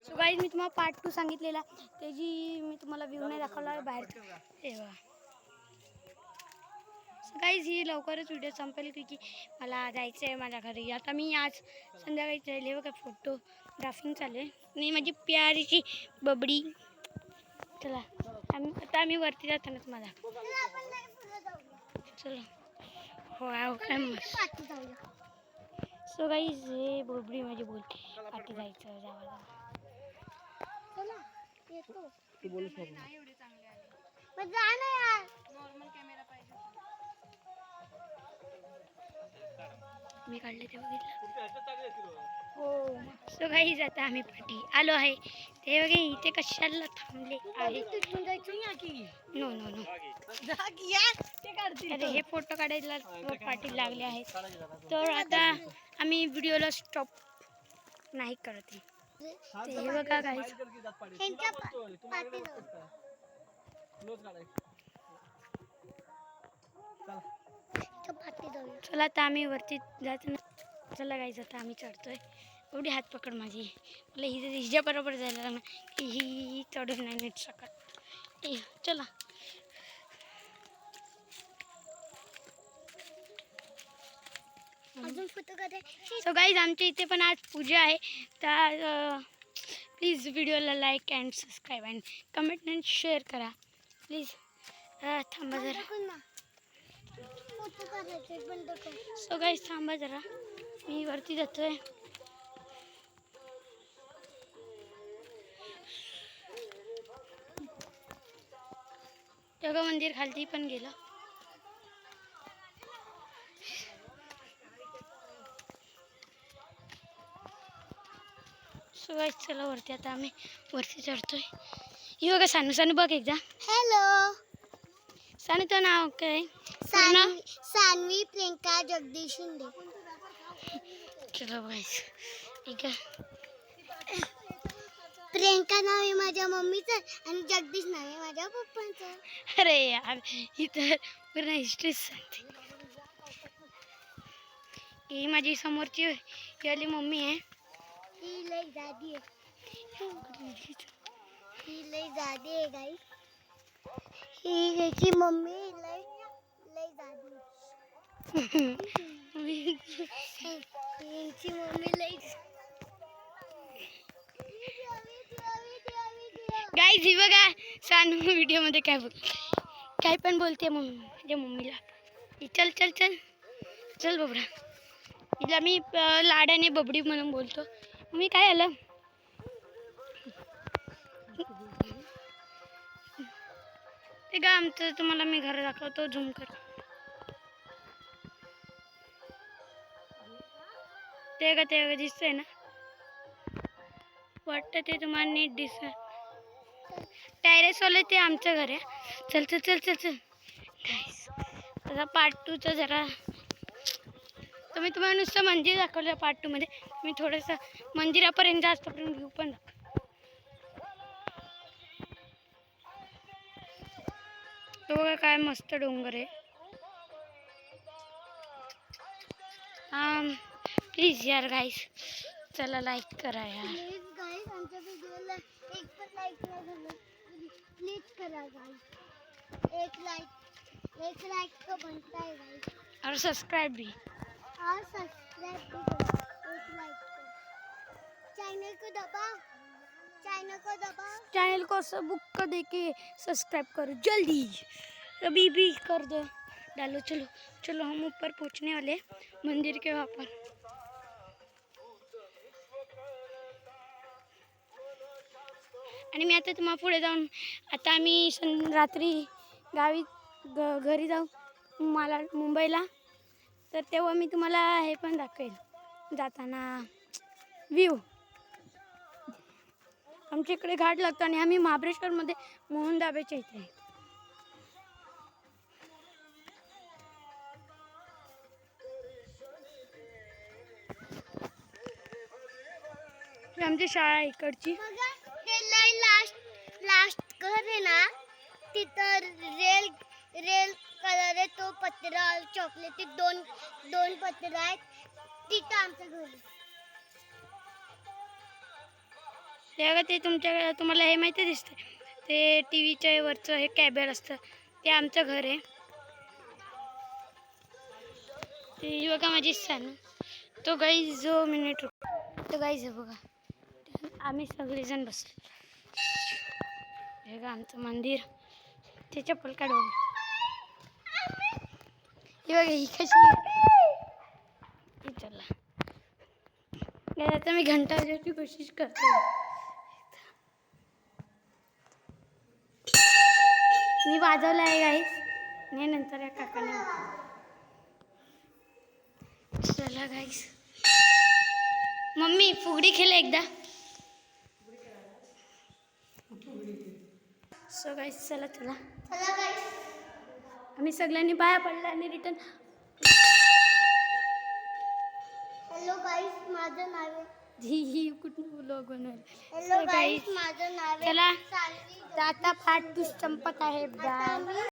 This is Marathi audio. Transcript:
सो गाईज मी तुम्हाला पार्ट 2 सांगितलेला त्याची मी तुम्हाला व्ह्यू नाही दाखवला बाहेर तेव्हा. सो गाईज ही लवकरच व्हिडिओ संपेल की मला जायचं आहे माझ्या घरी. आता मी आज संध्याकाळी जायले बघा फोटोग्राफिंग चालू आहे आणि माझी प्यारीची बबडी. चला आम्ही वरती जाताना तुम्हाला चला हो काय मस्त. सो गाईज हे बबडी माझी बोलते पाठी जायचं जावा तू बोलूच नको. मी काढले ते बघितलं हो. सो गाईज आता आम्ही पाठी आलो आहे ते बघे इथे कशाला थांबले आहे. नो नो नो अरे हे फोटो काढायला पाठी लागले आहेत तर आता आम्ही व्हिडिओला स्टॉप नाही करत आहे. हे बघा गाईज चला आता आम्ही वरती जायचं ना. चला गाईज आता आम्ही चढतोय. एवढी हात पकड माझी मला हिच्या बरोबर जायला ना की ही चढून नाही नीट शकत. चला सो गाईज आमच्या इथे पण आज पूजा आहे तर प्लीज व्हिडिओला like and subscribe and comment and share करा प्लीज. थांबा जरा. सो गाईज थांबा जरा मी वरती जातोय. तेव्हा मंदिर खालती पण गेलं. सो गाईज चला वरती आता आम्ही वरती चढतोय. ही बघा सानू सानू बघ एकदा. हॅलो सानू तुझं नाव काय? सानवी प्रियंका जगदीश शिंदे. चलो गाईज ठीक आहे. प्रियंका नाव आहे माझ्या मम्मीचं आणि जगदीश नाव आहे माझ्या पप्पांचं. अरे यार ही तर पूर्ण हिस्ट्रीच सांगते. ही माझी समोरची ही वाली मम्मी आहे. ही लई जाडी आहे. ही लई जाडी आहे गाईस. ही याची मम्मी लई जाडी आहे. यांची मम्मी लई गाईज ही बघा सानू व्हिडिओमध्ये काय पण बोलते मम्मी माझ्या मम्मीला. चल चल चल चल बबडा. हिला मी लाडाने बबडी म्हणून बोलतो. मम्मी काय आलं ते का आमचं तुम्हाला मी घर दाखवतो झूम कर. ते का दिसतंय ना वाटतं ते तुम्हाला नीट दिसत. टेरेसवाले ते आमचं घर आहे. चल चल चल चल चल गाईस आता पार्ट 2चं जरा तर मी तुम्हाला नुसतं मंदिर दाखवलं पार्ट 2मध्ये. मी थोडंसं मंदिरापर्यंत जास्तपर्यंत व्ह्यू पण दाखवतो. बघा काय मस्त डोंगर आहे. प्लीज यार गाईस चला लाईक करा यार. प्लीज गाईस आमच्या व्हिडिओला एक पण लाईक नाही झालं. प्लीज करा गाईस. एक लाईक तो बनता है गाईस. और सब्सक्राइब भी. और सब्सक्राइब भी करो. एक लाइक चैनल को दबाओ. चैनल को सबको दे के सब्सक्राइब करो जल्दी. अभी भी कर दो डालो. चलो चलो हम ऊपर पहुंचने वाले मंदिर के वहाँ पर. आणि मी आता तुम्हाला पुढे जाऊन आता आम्ही रात्री गावी घरी जाऊ मला मुंबईला तर तेव्हा मी तुम्हाला हे पण दाखवेल जाताना व्ह्यू. आमच्या इकडे घाट लागतो आणि आम्ही महाबळेश्वरमध्ये मोहन दाब्याच्या इथे. आमची शाळा इकडची. हे लई लास्ट घर आहे ना तिथं रेल कलर आहे तो पत्रा चॉकलेटी दोन पत्र आहेत तिथं आमचं घर. ते बघा ते तुम्हाला हे माहिती दिसतं ते टी व्हीच्या वरचं हे कॅबेल असतं ते आमचं घर आहे. ते बघा माझी सन तो गाईज जो मिनिट तो गाईज आहे बघा आम्ही सगळेजण बसलो. हे बघा आमचं मंदिर ते चप्पल काढून हे बघा ही कशी चला आता मी घंटा वाजवायची कोशिश करते. मी वाजवलं आहे गाईस आणि नंतर या काकाने चला गाईस मम्मी फुगडी खेळ एकदा. सो गाईस चला चला चला गाईस. आम्ही सगळ्यांनी पाया पडला आणि रिटर्न. हॅलो गाईस माझं नाव आहे. ही कुठून ब्लॉग बनवलं. हॅलो गाईस माझं नाव आहे चला सान्वी. आता पार्ट 2 संपत आहे. आता बाय. मी